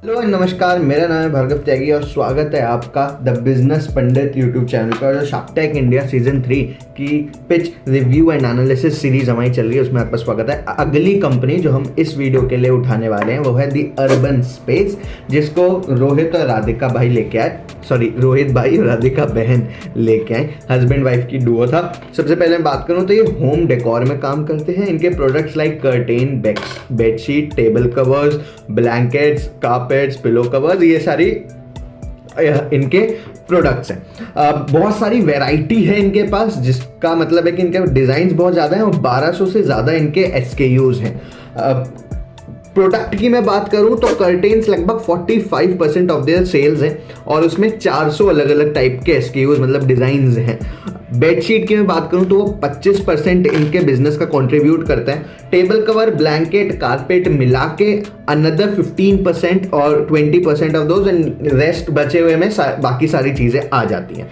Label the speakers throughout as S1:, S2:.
S1: Hello नमस्कार, मेरा नाम है भार्गव त्यागी और स्वागत है आपका the business Pandit YouTube channel पर। जो शार्क टैंक इंडिया सीजन 3 की pitch review and analysis series हमारी चल रही है, उसमें आपका स्वागत है। अगली कंपनी जो हम इस वीडियो के लिए उठाने वाले हैं वो है दी अर्बन स्पेस, जिसको रोहित और राधिका भाई लेके आए। रोहित भाई और राधिका बहन लेके आए। हस्बैंड वाइफ की डुओ था। सबसे पहले मैं बात करूं तो ये होम डेकोर में काम करते हैं। इनके products like curtain, bedsheet, table covers, blankets, carpets, pillow covers, ये सारी इनके प्रोडक्ट्स हैं। बहुत सारी वैरायटी है इनके पास, जिसका मतलब है कि इनके डिजाइन बहुत ज़्यादा हैं और 1200 से ज़्यादा इनके SKUs हैं। प्रोडक्ट की मैं बात करूं तो कर्टेन्स लगभग 45% ऑफ देयर सेल्स हैं और उसमें 400 अलग अलग टाइप के SKUs मतलब डिजाइन्स हैं। बेडशीट की मैं बात करूं तो वो 25% इनके बिजनेस का कंट्रीब्यूट करता है। टेबल कवर, ब्लैंकेट, कारपेट मिला के अनदर 15% और 20% ऑफ दोज एंड रेस्ट बचे हुए में बाकी सारी चीजें आ जाती हैं।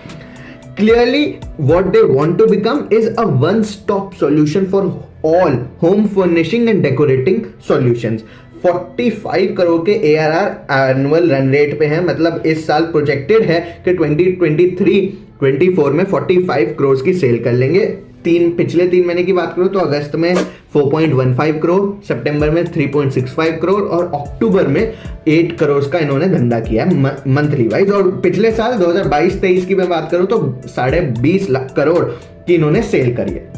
S1: Clearly, what they want to become is a one-stop solution for all home furnishing and decorating solutions. 45 crore के ARR एनुअल रन रेट पे है, मतलब इस साल प्रोजेक्टेड है कि 2023-24 में 45 करोड़ की सेल कर लेंगे। पिछले 3 महीने की बात करूं तो अगस्त में 4.15 करोड़, सितंबर में 3.65 करोड़ और अक्टूबर में 8 करोड़ का इन्होंने धंधा किया है मंथली वाइज। और पिछले साल 2022-23 की मैं बात करूं तो 20.5 लाख करोड़ की इन्होंने सेल करी है।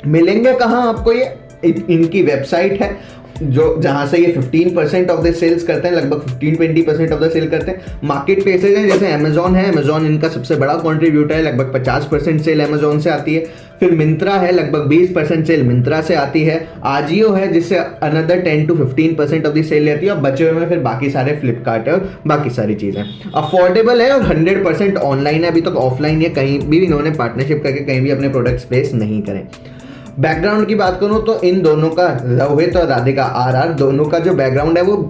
S1: मिलेंगे कहां आपको ये? इनकी वेबसाइट है जो जहां से ये 15% ऑफ द सेल्स करते हैं, लगभग 15-20% ऑफ द सेल करते हैं। मार्केट प्लेसेज हैं जैसे अमेजॉन है, अमेजॉन इनका सबसे बड़ा कंट्रीब्यूटर है, लगभग 50% सेल अमेजॉन से आती है। फिर मिंत्रा है, लगभग 20% सेल मिंत्रा से आती है। आजियो है जिससे अनदर 10-15% ऑफ द सेल रहती है और बचे हुए में फिर बाकी सारे फ्लिपकार्ट है और बाकी सारी चीजें। अफोर्डेबल है और 100% ऑनलाइन है। अभी तक ऑफलाइन या कहीं भी इन्होंने पार्टनरशिप करके कहीं भी अपने प्रोडक्ट्स प्लेस नहीं करें। बैकग्राउंड की बात करूं तो इन दोनों का, रोहित और राधिका RR दोनों का जो बैकग्राउंड है वो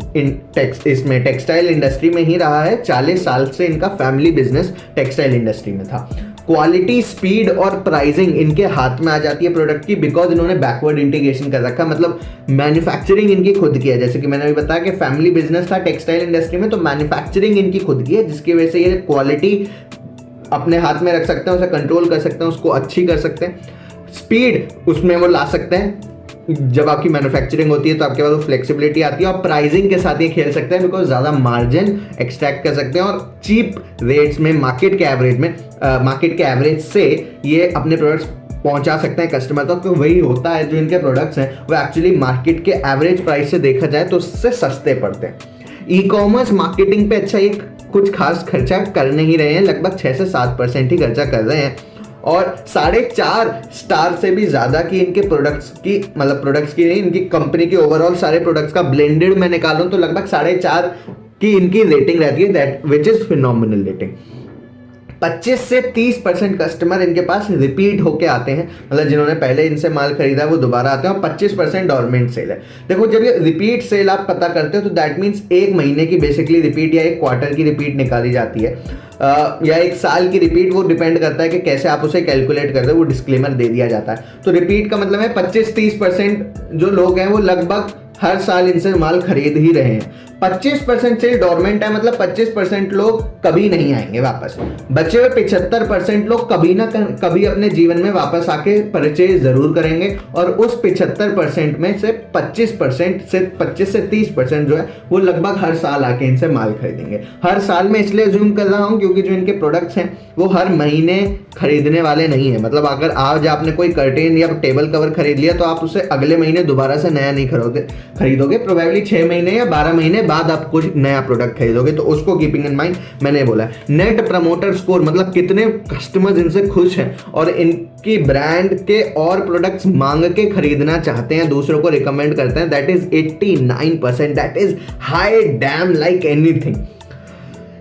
S1: इसमें टेक्सटाइल इंडस्ट्री में ही रहा है। 40 साल से इनका फैमिली बिजनेस टेक्सटाइल इंडस्ट्री में था। क्वालिटी, स्पीड और प्राइसिंग इनके हाथ में आ जाती है प्रोडक्ट की, बिकॉज इन्होंने बैकवर्ड इंटीग्रेशन कर रखा, मतलब मैन्युफैक्चरिंग इनकी खुद की है। जैसे कि मैंने अभी बताया कि फैमिली बिजनेस था टेक्सटाइल इंडस्ट्री में, तो मैन्युफैक्चरिंग इनकी खुद की है, जिसकी वजह से ये क्वालिटी अपने हाथ में रख सकते हैं, उसे कंट्रोल कर सकते हैं, उसको अच्छी कर सकते हैं। स्पीड उसमें वो ला सकते हैं। जब आपकी मैन्युफैक्चरिंग होती है तो आपके पास वो फ्लेक्सिबिलिटी आती है और प्राइसिंग के साथ ये खेल सकते हैं, बिकॉज ज़्यादा मार्जिन एक्सट्रैक्ट कर सकते हैं और चीप रेट्स में मार्केट के एवरेज से ये अपने प्रोडक्ट्स पहुंचा सकते हैं कस्टमर तक। तो वही होता है, जो इनके प्रोडक्ट्स हैं वो एक्चुअली मार्केट के एवरेज प्राइस से देखा जाए तो उससे सस्ते पड़ते हैं। ई-कॉमर्स मार्केटिंग पे अच्छा ये कुछ खास खर्चा कर नहीं रहे हैं, लगभग 6 से 7% ही खर्चा कर रहे हैं और 4.5 स्टार से भी ज्यादा की इनके प्रोडक्ट्स की, मतलब प्रोडक्ट्स की नहीं, इनकी कंपनी के ओवरऑल सारे प्रोडक्ट्स का ब्लेंडेड मैं निकालूं तो लगभग 4.5 की इनकी रेटिंग रहती है, that which is phenomenal rating. 25 से 30% कस्टमर इनके पास रिपीट होके आते हैं, मतलब जिन्होंने पहले इनसे माल खरीदा वो दोबारा आते हैं और 25% डोरमेंट सेल है। देखो, जब ये रिपीट सेल आप पता करते हो तो दैट मीन्स 1 महीने की बेसिकली रिपीट या 1 क्वार्टर की रिपीट निकाली जाती है या 1 साल की रिपीट, वो डिपेंड करता है कि कैसे आप उसे कैलकुलेट करते हो, वो डिस्क्लेमर दे दिया जाता है। तो रिपीट का मतलब है 25-30% जो लोग हैं वो लगभग हर साल इनसे माल खरीद ही रहे हैं। 25% से डोरमेंट है, मतलब 25% लोग कभी नहीं आएंगे वापस। बचे हुए 75% लोग कभी ना कभी अपने जीवन में वापस आके परचेज जरूर करेंगे और उस 75% में से 25 से 30% जो है वो लगभग हर साल आके इनसे माल खरीदेंगे। हर साल में इसलिए जूम कर रहा हूं क्योंकि जो इनके प्रोडक्ट्स हैं वो हर महीने खरीदने वाले नहीं है। मतलब अगर आज आपने कोई कर्टेन या टेबल कवर खरीद लिया तो आप उसे अगले महीने दोबारा से नया नहीं खरीदोगे, प्रोबेबली 6 महीने या 12 महीने बाद आप कुछ नया प्रोडक्ट खरीदोगे। तो उसको कीपिंग इन माइंड मैंने बोला। नेट प्रमोटर स्कोर, मतलब कितने कस्टमर्स इनसे खुश हैं और इनकी ब्रांड के और प्रोडक्ट्स मांग के खरीदना चाहते हैं, दूसरों को रिकमेंड करते हैं, that is 89%। That is high dam like anything.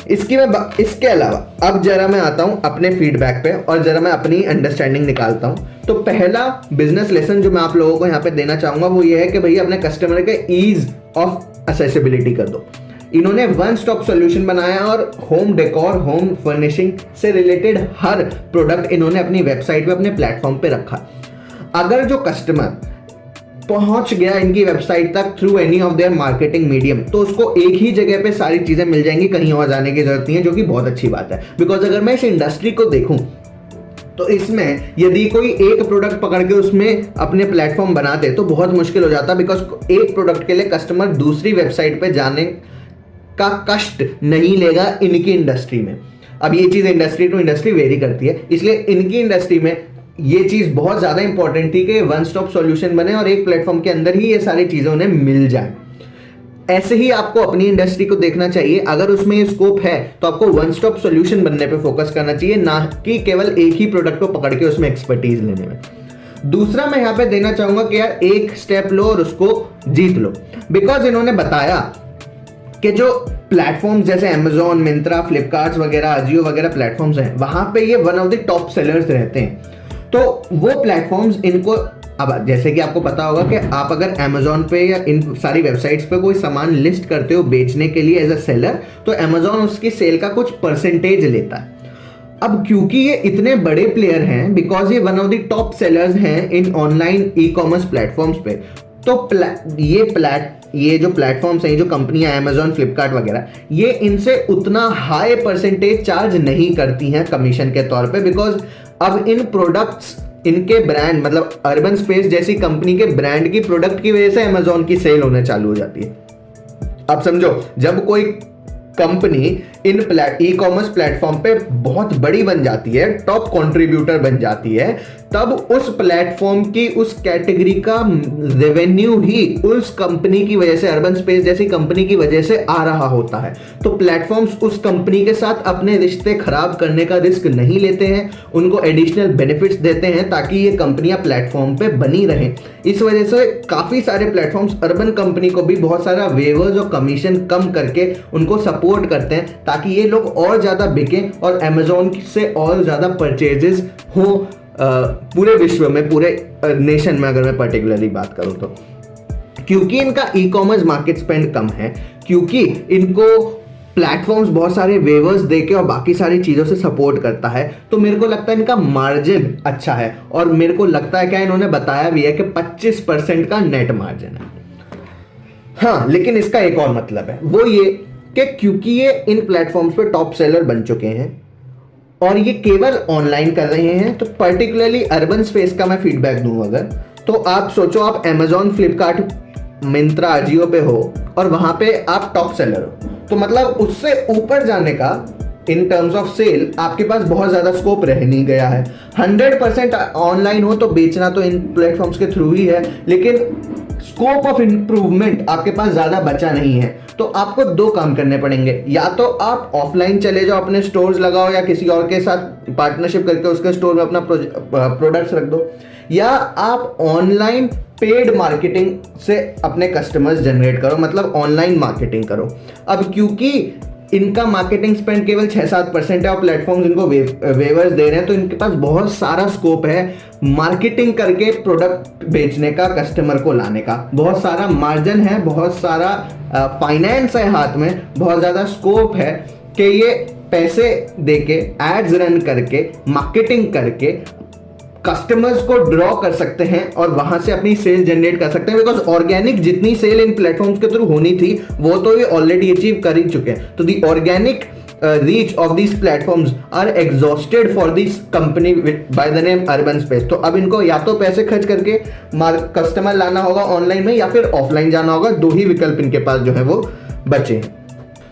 S1: इसके अलावा अब जरा मैं आता हूं अपने फीडबैक पे और जरा मैं अपनी अंडरस्टैंडिंग निकालता हूं। तो पहला बिजनेस लेसन जो मैं आप लोगों को यहाँ पे देना चाहूंगा वो ये है कि भैया अपने कस्टमर के ईज ऑफ एक्सेसिबिलिटी कर दो। इन्होंने वन स्टॉप सॉल्यूशन बनाया और होम डेकोर, होम फर्निशिंग से रिलेटेड हर प्रोडक्ट इन्होंने अपनी वेबसाइट पे, अपने प्लेटफॉर्म पे रखा। अगर जो कस्टमर पहुंच गया इनकी वेबसाइट तक through any of their marketing medium, तो उसको एक ही जगह पे सारी चीजें मिल जाएंगी, कहीं और जाने की जरूरत नहीं है, जो कि बहुत अच्छी बात है। बिकॉज अगर मैं इस इंडस्ट्री को देखूं तो इसमें यदि कोई एक प्रोडक्ट पकड़ के उसमें अपने प्लेटफॉर्म बनाते तो बहुत मुश्किल हो जाता, बिकॉज एक प्रोडक्ट के लिए कस्टमर दूसरी वेबसाइट पे जाने का कष्ट नहीं लेगा इनकी इंडस्ट्री में। अब ये चीज इंडस्ट्री टू इंडस्ट्री वेरी करती है, इसलिए इनकी इंडस्ट्री में ये चीज बहुत ज्यादा इंपॉर्टेंट थी कि वन स्टॉप सॉल्यूशन बने और एक प्लेटफॉर्म के अंदर ही ये सारी चीजें उन्हें मिल जाए। ऐसे ही आपको अपनी इंडस्ट्री को देखना चाहिए, अगर उसमें ये स्कोप है तो आपको वन स्टॉप सॉल्यूशन बनने पे फोकस करना चाहिए, ना कि केवल एक ही प्रोडक्ट को पकड़ के उसमें एक्सपर्टीज लेने में। दूसरा मैं यहां पे देना चाहूंगा कि यार एक स्टेप लो और उसको जीत लो, बिकॉज इन्होंने बताया कि जो प्लेटफॉर्म्स जैसे Amazon, मिंत्रा, फ्लिपकार्ट वगैरह, अजियो वगैरह प्लेटफॉर्म्स हैं, वहां पे ये one of the top sellers रहते हैं। तो वो प्लेटफॉर्म्स इनको, अब जैसे कि आपको पता होगा कि आप अगर Amazon पे या इन सारी वेबसाइट्स पे कोई सामान लिस्ट करते हो बेचने के लिए एज अ सेलर, तो Amazon उसकी सेल का कुछ परसेंटेज लेता है। अब क्योंकि ये इतने बड़े प्लेयर हैं, बिकॉज ये one of the top sellers हैं इन ऑनलाइन ई कॉमर्स प्लेटफॉर्म्स पे, तो ये जो प्लेटफॉर्म्स हैं, जो कंपनियां Amazon, फ्लिपकार्ट वगैरह, ये इनसे उतना हाई परसेंटेज चार्ज नहीं करती हैं कमीशन के तौर पे, बिकॉज अब इन प्रोडक्ट्स, इनके ब्रांड, मतलब अर्बन स्पेस जैसी कंपनी के ब्रांड की प्रोडक्ट की वजह से Amazon की सेल होने चालू हो जाती है। अब समझो, जब कोई कंपनी इन ई कॉमर्स प्लेटफॉर्म पे बहुत बड़ी बन जाती है, टॉप कंट्रीब्यूटर बन जाती है, तब उस प्लेटफॉर्म की उस कैटेगरी का रेवेन्यू ही उस कंपनी की वजह से, अर्बन स्पेस जैसी कंपनी की वजह से आ रहा होता है। तो प्लेटफॉर्म्स उस कंपनी के साथ अपने रिश्ते खराब करने का रिस्क नहीं लेते हैं, उनको एडिशनल बेनिफिट्स देते हैं ताकि ये कंपनियां प्लेटफॉर्म पे बनी रहें। इस वजह से काफी सारे प्लेटफॉर्म्स अर्बन कंपनी को भी बहुत सारा वेवर्स और कमीशन कम करके उनको सपोर्ट करते हैं, ताकि ये लोग और ज्यादा बिकें और Amazon से और ज्यादा परचेजेस हो पूरे विश्व में, पूरे नेशन में, अगर मैं पर्टिकुलरली बात करूं तो। क्योंकि इनका ई कॉमर्स मार्केट स्पेंड कम है, क्योंकि इनको प्लेटफॉर्म्स बहुत सारे वेवर्स देके और बाकी सारी चीजों से सपोर्ट करता है, तो मेरे को लगता है इनका मार्जिन अच्छा है। और मेरे को लगता है, क्या इन्होंने बताया भी है कि 25% का नेट मार्जिन है। हाँ, लेकिन इसका एक और मतलब है, वो ये कि क्योंकि ये इन प्लेटफॉर्म्स पे टॉप सेलर बन चुके हैं और ये केवल ऑनलाइन कर रहे हैं, तो पर्टिकुलरली अर्बन स्पेस का मैं फीडबैक दूं अगर, तो आप सोचो, आप Amazon, फ्लिपकार्ट, मिंत्रा, अजियो पे हो और वहां पे आप टॉप सेलर हो, तो मतलब उससे ऊपर जाने का इन टर्म्स ऑफ सेल आपके पास बहुत ज्यादा स्कोप रह नहीं गया है। 100% ऑनलाइन हो तो बेचना तो इन प्लेटफॉर्म्स के थ्रू ही है, लेकिन स्कोप ऑफ इंप्रूवमेंट आपके पास ज्यादा बचा नहीं है। तो आपको दो काम करने पड़ेंगे, या तो आप ऑफलाइन चले जाओ, अपने स्टोर्स लगाओ या किसी और के साथ पार्टनरशिप करके उसके स्टोर में अपना प्रोडक्ट्स रख दो, या आप ऑनलाइन पेड मार्केटिंग से अपने कस्टमर्स जनरेट करो, मतलब ऑनलाइन मार्केटिंग करो। अब क्योंकि इनका मार्केटिंग स्पेंड केवल 6-7% है और प्लेटफॉर्म्स इनको वेवर्स दे रहे हैं, तो इनके पास बहुत सारा स्कोप है मार्केटिंग करके प्रोडक्ट बेचने का, कस्टमर को लाने का। बहुत सारा मार्जिन है, बहुत सारा फाइनेंस है हाथ में, बहुत ज़्यादा स्कोप है कि ये पैसे देके, एड्स रन करके, मार्केटिंग करके कस्टमर्स को ड्रॉ कर सकते हैं और वहां से अपनी सेल जनरेट कर सकते हैं। बिकॉज ऑर्गेनिक जितनी सेल इन प्लेटफॉर्म्स के थ्रू होनी थी वो तो ये ऑलरेडी अचीव कर ही चुके हैं। तो the organic reach of these platforms are exhausted for this company by the name Urban space. तो अब इनको या तो पैसे खर्च करके कस्टमर लाना होगा ऑनलाइन में, या फिर ऑफलाइन जाना होगा। दो ही विकल्प इनके पास जो है वो बचे हैं।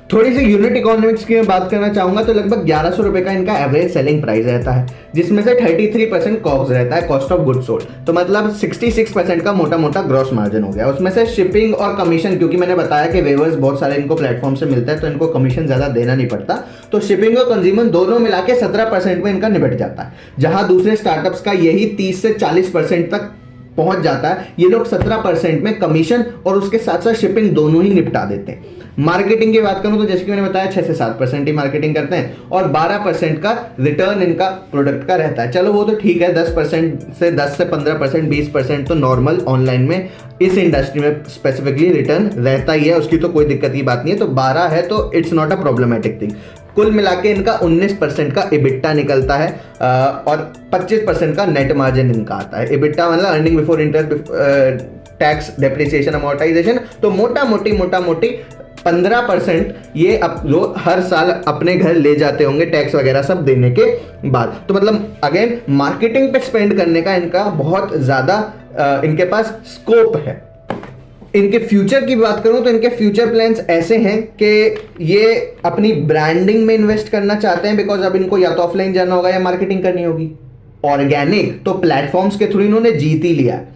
S1: थोड़ी सी यूनिट इकोनॉमिक्स की मैं बात करना चाहूंगा तो लगभग 1100 रुपए का इनका एवरेज सेलिंग प्राइस रहता है, जिसमें से 33% कॉस्ट रहता है, कॉस्ट ऑफ गुड्स सोल्ड। तो मतलब 66% का मोटा मोटा ग्रॉस मार्जिन हो गया। उसमें से शिपिंग और कमीशन, क्योंकि मैंने बताया कि वेवर्स बहुत सारे इनको प्लेटफॉर्म से मिलता है तो इनको कमीशन ज्यादा देना नहीं पड़ता, तो शिपिंग और कंज्यूमर दोनों मिला के 17% में इनका निपट जाता है। जहां दूसरे स्टार्टअप्स का यही 30 से 40% तक पहुंच जाता है, ये लोग 17% में कमीशन और उसके साथ साथ शिपिंग दोनों ही निपटा देते हैं। मार्केटिंग की बात करूं तो जैसे कि मैंने बताया 6 से 7% ही मार्केटिंग करते हैं और 12% का रिटर्न इनका प्रोडक्ट का रहता है। चलो वो तो ठीक है, 10% से 15%, 20% तो नॉर्मल ऑनलाइन में इस इंडस्ट्री में स्पेसिफिकली रिटर्न रहता ही है, उसकी तो कोई दिक्कत की बात नहीं है। तो 12 है तो it's not a problematic thing. कुल मिला के इनका 19% का इबिट्टा निकलता है और 25% का नेट मार्जिन इनका आता है। इबिट्टा मतलब earning before interest, tax, depreciation, amortisation, तो मोटा मोटी 15% ये लोग हर साल अपने घर ले जाते होंगे टैक्स वगैरह सब देने के बाद। तो मतलब अगेन मार्केटिंग पे स्पेंड करने का इनका बहुत ज्यादा इनके पास स्कोप है। इनके फ्यूचर की बात करूं तो इनके फ्यूचर प्लान्स ऐसे हैं कि ये अपनी ब्रांडिंग में इन्वेस्ट करना चाहते हैं, बिकॉज अब इनको या तो ऑफलाइन जाना होगा या मार्केटिंग करनी होगी। ऑर्गेनिक तो प्लेटफॉर्म्स के थ्रू इन्होंने जीत ही लिया है।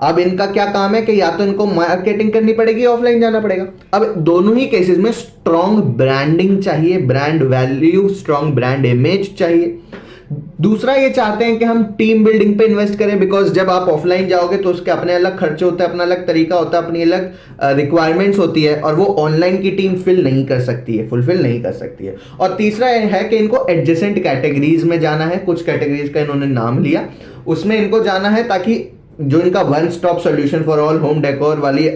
S1: अब इनका क्या काम है कि या तो इनको मार्केटिंग करनी पड़ेगी या ऑफलाइन जाना पड़ेगा। अब दोनों ही केसेस में स्ट्रॉन्ग ब्रांडिंग चाहिए, brand value, strong brand image चाहिए। दूसरा ये चाहते हैं कि हम टीम बिल्डिंग पे इन्वेस्ट करें, बिकॉज जब आप ऑफलाइन जाओगे तो उसके अपने अलग खर्चे होते हैं, अपना अलग तरीका होता है, अपनी अलग रिक्वायरमेंट्स होती है, और वो ऑनलाइन की टीम फुलफिल नहीं कर सकती है। और तीसरा है कि इनको एडजेसेंट कैटेगरीज में जाना है। कुछ कैटेगरीज का इन्होंने नाम लिया, उसमें इनको जाना है ताकि जो इनका one stop solution for all home decor वाली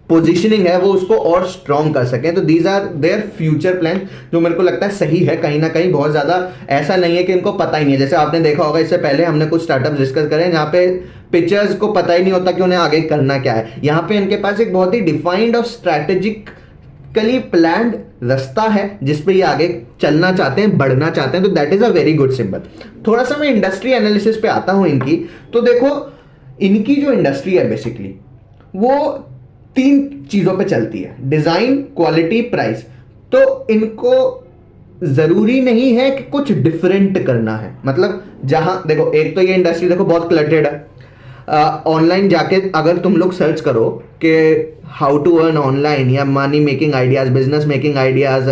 S1: पोजीशनिंग है वो उसको और स्ट्रॉन्ग कर सकें। तो these are their future plan, जो मेरे को लगता है सही है। कहीं ना कहीं बहुत ज्यादा ऐसा नहीं है कि इनको पता ही नहीं है। जैसे आपने देखा होगा इससे पहले हमने कुछ स्टार्टअप डिस्कस करे जहाँ पे पिक्चर्स को पता ही नहीं होता कि उन्हें आगे करना क्या है। यहाँ पे इनके पास एक बहुत ही डिफाइंड और स्ट्रैटेजिकली प्लान्ड रास्ता है जिसपे ये आगे चलना चाहते हैं, बढ़ना चाहते हैं। तो that is a very good symbol. थोड़ा सा मैं इंडस्ट्री एनालिसिस पे आता हूं इनकी। तो देखो इनकी जो इंडस्ट्री है बेसिकली वो 3 चीजों पे चलती है, डिजाइन, क्वालिटी, प्राइस। तो इनको जरूरी नहीं है कि कुछ डिफरेंट करना है। मतलब जहां देखो, एक तो ये इंडस्ट्री देखो बहुत क्लटेड है। ऑनलाइन जाके अगर तुम लोग सर्च करो कि हाउ टू अर्न ऑनलाइन या money making ideas, business making ideas,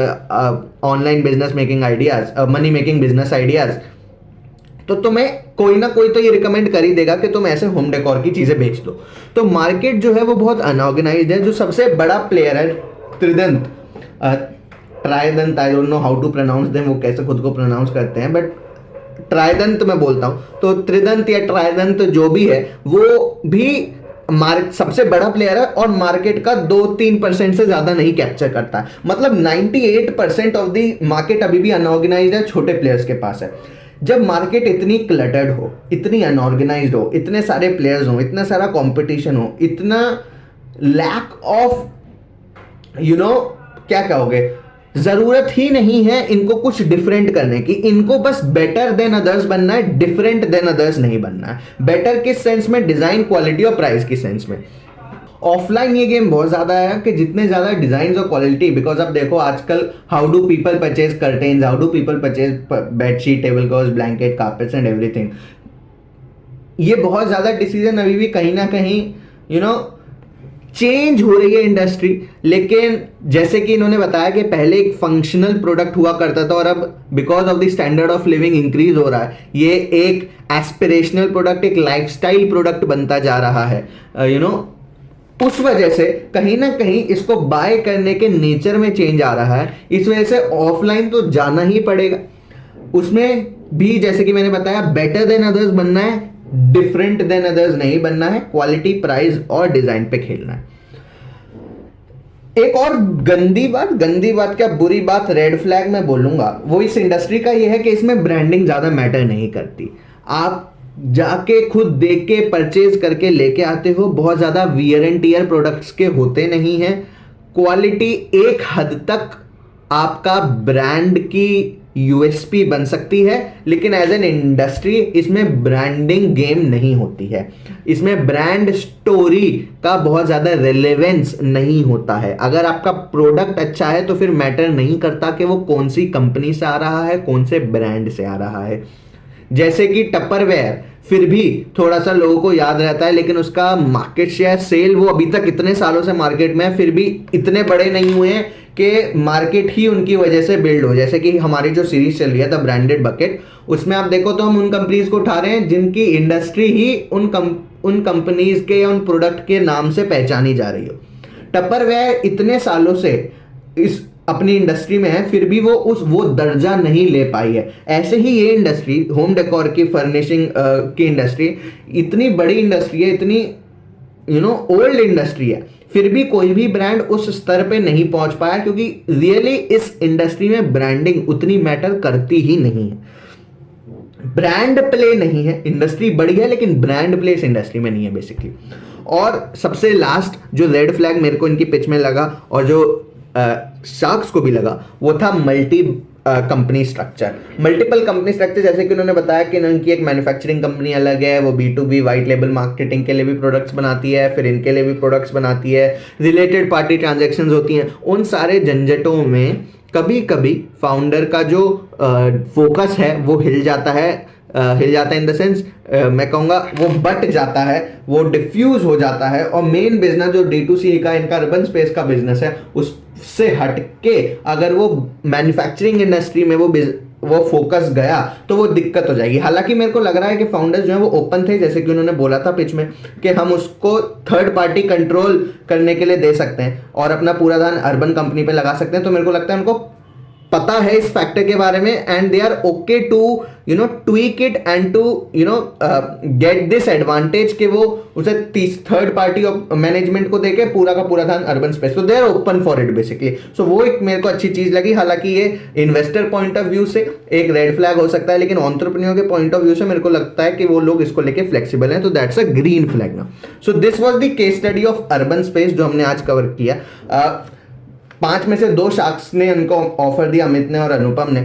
S1: online business making ideas, money making business ideas, तो तुम्हें कोई ना कोई तो ये रिकमेंड कर ही देगा कि तुम ऐसे होम डेकोर की चीजें बेच दो। तो मार्केट जो है वो बहुत अनऑर्गेनाइज्ड है। जो सबसे बड़ा प्लेयर है Tridant, trident, I don't know how to pronounce them, वो कैसे खुद को प्रोनाउंस करते हैं, बट ट्राइदंत मैं बोलता हूं। तो त्रिदंत या ट्राइदंत जो भी है वो भी सबसे बड़ा प्लेयर है और मार्केट का 2-3% से ज्यादा नहीं कैप्चर करता है। मतलब 98% ऑफ द मार्केट अभी भी अनऑर्गेनाइज्ड है, छोटे प्लेयर्स के पास है। जब मार्केट इतनी क्लटर्ड हो, इतनी अनऑर्गेनाइज्ड हो, इतने सारे प्लेयर्स हो, इतना सारा कंपटीशन हो, इतना लैक ऑफ क्या कहोगे, जरूरत ही नहीं है इनको कुछ डिफरेंट करने की। इनको बस बेटर देन अदर्स बनना है, डिफरेंट देन अदर्स नहीं बनना है। बेटर किस सेंस में? डिजाइन, क्वालिटी और प्राइस की सेंस में। ऑफलाइन ये गेम बहुत ज्यादा है कि जितने ज्यादा डिजाइन और क्वालिटी, बिकॉज अब देखो आजकल how do people purchase curtains, how do people purchase bedsheet, table covers, blanket, carpets and everything. ये बहुत ज्यादा डिसीजन अभी भी कहीं ना कहीं चेंज हो रही है इंडस्ट्री। लेकिन जैसे कि इन्होंने बताया कि पहले एक फंक्शनल प्रोडक्ट हुआ करता था और अब because of the standard of living increase हो रहा है, ये एक एस्पिरेशनल प्रोडक्ट, एक लाइफस्टाइल प्रोडक्ट बनता जा रहा है। उस वजह से कहीं ना कहीं इसको बाय करने के नेचर में चेंज आ रहा है। इस वजह से ऑफलाइन तो जाना ही पड़ेगा। उसमें भी जैसे कि मैंने बताया, बेटर देन अदर्स बनना है, डिफरेंट देन अदर्स नहीं बनना है, क्वालिटी, प्राइस और डिजाइन पे खेलना है। एक और गंदी बात क्या, बुरी बात, रेड फ्लैग मैं बोलूंगा, वो इस इंडस्ट्री का ये है कि इसमें ब्रांडिंग ज्यादा मैटर नहीं करती। आप जाके खुद देख के परचेज करके लेके आते हो, बहुत ज्यादा वियर एंड टियर प्रोडक्ट्स के होते नहीं हैं। क्वालिटी एक हद तक आपका ब्रांड की यूएसपी बन सकती है, लेकिन एज एन इंडस्ट्री इसमें ब्रांडिंग गेम नहीं होती है। इसमें ब्रांड स्टोरी का बहुत ज्यादा रिलेवेंस नहीं होता है। अगर आपका प्रोडक्ट अच्छा है तो फिर मैटर नहीं करता कि वो कौन सी कंपनी से आ रहा है, कौन से ब्रांड से आ रहा है। जैसे कि टपरवेयर फिर भी थोड़ा सा लोगों को याद रहता है, लेकिन उसका मार्केट शेयर, सेल, वो अभी तक इतने सालों से मार्केट में फिर भी इतने बड़े नहीं हुए हैं कि मार्केट ही उनकी वजह से बिल्ड हो। जैसे कि हमारी जो सीरीज चल रही है द ब्रांडेड बकेट, उसमें आप देखो तो हम उन कंपनीज को उठा रहे हैं जिनकी इंडस्ट्री ही उन कंपनीज के या उन प्रोडक्ट के नाम से पहचानी जा रही हो। टपरवेयर इतने सालों से इस अपनी इंडस्ट्री में है, फिर भी वो दर्जा नहीं ले पाई है। ऐसे ही ये इंडस्ट्री, होम डेकोर की, फर्निशिंग की इंडस्ट्री इतनी बड़ी इंडस्ट्री है, इतनी ओल्ड इंडस्ट्री है, फिर भी कोई भी ब्रांड उस स्तर पे नहीं पहुंच पाया, क्योंकि रियली इस इंडस्ट्री में ब्रांडिंग उतनी मैटर करती ही नहीं है। ब्रांड प्ले नहीं है, इंडस्ट्री बड़ी है लेकिन ब्रांड प्ले इस इंडस्ट्री में नहीं है बेसिकली। और सबसे लास्ट जो रेड फ्लैग मेरे को इनकी पिच में लगा और जो शार्क्स को भी लगा वो था multi company structure, multiple company structure. जैसे कि उन्होंने बताया कि उनकी एक मैन्युफैक्चरिंग कंपनी अलग है, वो B2B वाइट लेबल मार्केटिंग के लिए भी प्रोडक्ट्स बनाती है, फिर इनके लिए भी प्रोडक्ट्स बनाती है, रिलेटेड पार्टी ट्रांजैक्शंस होती हैं। उन सारे झंझटों में कभी कभी फाउंडर का जो फोकस है वो हिल जाता है इन द सेंस मैं कहूँगा वो बट जाता है, वो डिफ्यूज हो जाता है, और मेन बिजनेस जो D2C का इनका अर्बन स्पेस का बिजनेस है उससे हटके अगर वो मैन्युफैक्चरिंग इंडस्ट्री में वो फोकस गया तो वो दिक्कत हो जाएगी। हालांकि मेरे को लग रहा है कि फाउंडर्स जो है वो ओपन थे, जैसे कि उन्होंने बोला था पिच में कि हम उसको थर्ड पार्टी कंट्रोल करने के लिए दे सकते हैं और अपना पूरा ध्यान अर्बन कंपनी पे लगा सकते हैं। तो मेरे को लगता है उनको पता है इस फैक्टर के बारे में and they are okay to tweak it and to get this advantage कि वो उसे थर्ड पार्टी मैनेजमेंट को देके पूरा का पूरा ध्यान अर्बन स्पेस, तो they are open for it basically. So वो एक मेरे को अच्छी चीज लगी। हालांकि ये इन्वेस्टर पॉइंट ऑफ व्यू से एक रेड फ्लैग हो सकता है, लेकिन एंटरप्रेन्योर के पॉइंट ऑफ व्यू से मेरे को लगता है कि वो लोग इसको लेके फ्लेक्सिबल हैं, तो दैट्स अ ग्रीन फ्लैग ना। So this was the case study of urban space जो हमने आज कवर किया। 5 में से 2 शार्क्स ने उनको ऑफर दिया, अमित ने और अनुपम ने।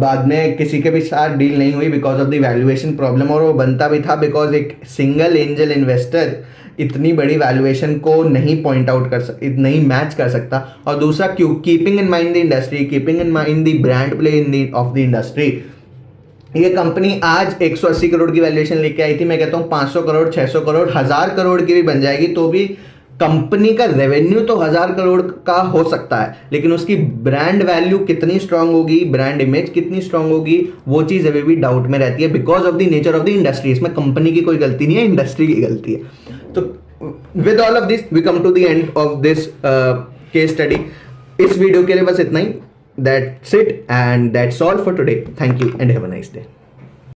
S1: बाद में किसी के भी साथ डील नहीं हुई because of the valuation problem, और वो बनता भी था बिकॉज एक सिंगल एंजल इन्वेस्टर इतनी बड़ी वैल्यूएशन को नहीं पॉइंट आउट नहीं मैच कर सकता। और दूसरा keeping in mind the industry, keeping in mind the brand play in of the industry, ये कंपनी आज 180 करोड़ की वैल्यूएशन लेके आई थी। मैं कहता हूँ 500 करोड़ 600 करोड़ 1000 करोड़ की भी बन जाएगी तो भी कंपनी का रेवेन्यू तो 1000 करोड़ का हो सकता है, लेकिन उसकी ब्रांड वैल्यू कितनी स्ट्रांग होगी, ब्रांड इमेज कितनी स्ट्रांग होगी, वो चीज अभी भी डाउट में रहती है because of the nature of the industry. इसमें कंपनी की कोई गलती नहीं है, इंडस्ट्री की गलती है। तो with all of this we come to the end of this case study. इस वीडियो के लिए बस इतना ही। That's it and that's all for today. Thank you and have a nice day.